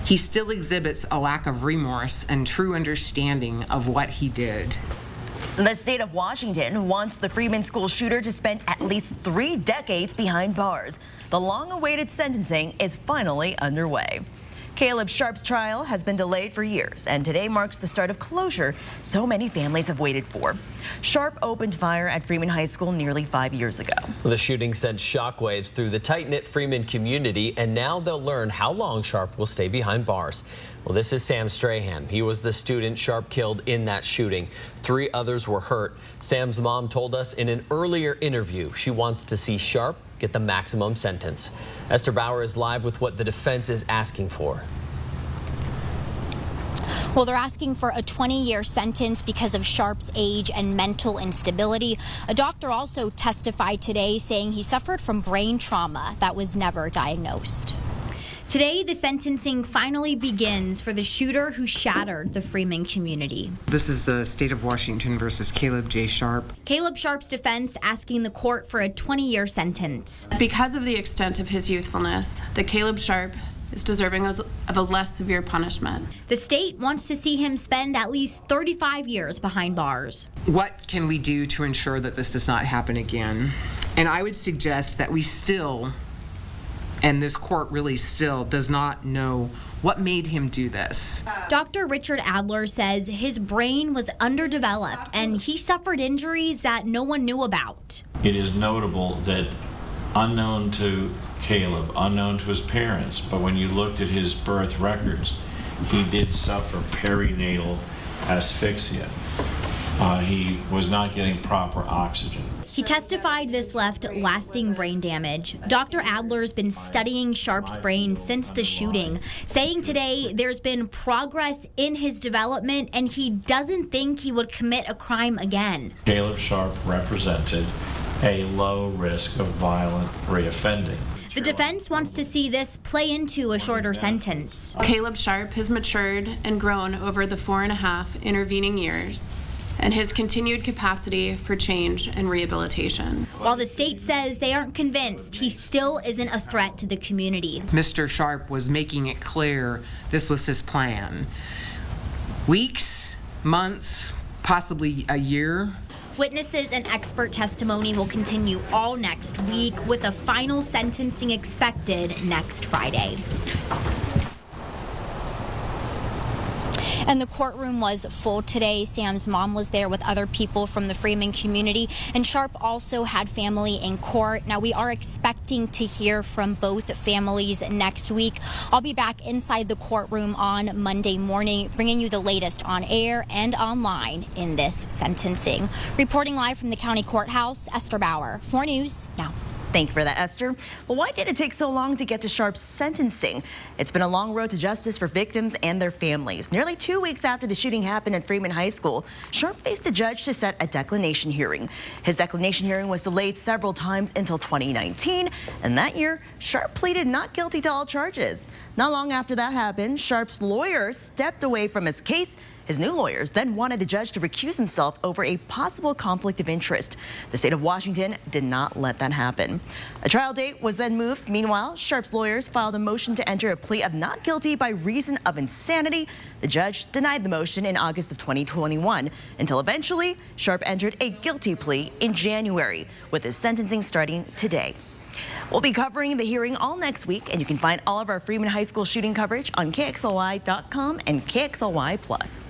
He still exhibits a lack of remorse and true understanding of what he did. The state of Washington wants the Freeman school shooter to spend at least 3 decades behind bars. The long-awaited sentencing is finally underway. Caleb Sharpe's trial has been delayed for years, and today marks the start of closure so many families have waited for. Sharpe opened fire at Freeman High School nearly 5 years ago. The shooting sent shockwaves through the tight-knit Freeman community, and now they'll learn how long Sharpe will stay behind bars. Well, this is Sam Strahan. He was the student Sharpe killed in that shooting. 3 others were hurt. Sam's mom told us in an earlier interview she wants to see Sharpe get the maximum sentence. Esther Bauer is live with what the defense is asking for. Well, they're asking for a 20-year sentence because of Sharpe's age and mental instability. A doctor also testified today saying he suffered from brain trauma that was never diagnosed. Today, the sentencing finally begins for the shooter who shattered the Freeman community. This is the state of Washington versus Caleb J. Sharpe. Caleb Sharpe's defense asking the court for a 20-year sentence. Because of the extent of his youthfulness, the Caleb Sharpe is deserving of a less severe punishment. The state wants to see him spend at least 35 years behind bars. What can we do to ensure that this does not happen again? And I would suggest that we still, and this court really still, does not know what made him do this. Dr. Richard Adler says his brain was underdeveloped and he suffered injuries that no one knew about. It is notable that unknown to Caleb, unknown to his parents, but when you looked at his birth records, he did suffer perinatal asphyxia. He was not getting proper oxygen. He testified this left lasting brain damage. Dr. Adler's been studying Sharpe's brain since the shooting, saying today there's been progress in his development and he doesn't think he would commit a crime again. Caleb Sharpe represented a low risk of violent reoffending. The defense wants to see this play into a shorter sentence. Caleb Sharpe has matured and grown over the 4.5 intervening years, and his continued capacity for change and rehabilitation. While the state says they aren't convinced, he still isn't a threat to the community. Mr. Sharpe was making it clear this was his plan. Weeks, months, possibly a year. Witnesses and expert testimony will continue all next week, with a final sentencing expected next Friday. And the courtroom was full today. Sam's mom was there with other people from the Freeman community, and Sharpe also had family in court. Now, we are expecting to hear from both families next week. I'll be back inside the courtroom on Monday morning, bringing you the latest on air and online in this sentencing. Reporting live from the county courthouse, Esther Bauer, 4 News Now. Thank you for that, Esther. Well, why did it take so long to get to Sharpe's sentencing? It's been a long road to justice for victims and their families. Nearly 2 weeks after the shooting happened at Freeman High School, Sharpe faced a judge to set a declination hearing. His declination hearing was delayed several times until 2019, and that year, Sharpe pleaded not guilty to all charges. Not long after that happened, Sharpe's lawyers stepped away from his case. His new lawyers then wanted the judge to recuse himself over a possible conflict of interest. The state of Washington did not let that happen. A trial date was then moved. Meanwhile, Sharpe's lawyers filed a motion to enter a plea of not guilty by reason of insanity. The judge denied the motion in August of 2021 until eventually Sharpe entered a guilty plea in January, with his sentencing starting today. We'll be covering the hearing all next week, and you can find all of our Freeman High School shooting coverage on KXLY.com and KXLY+.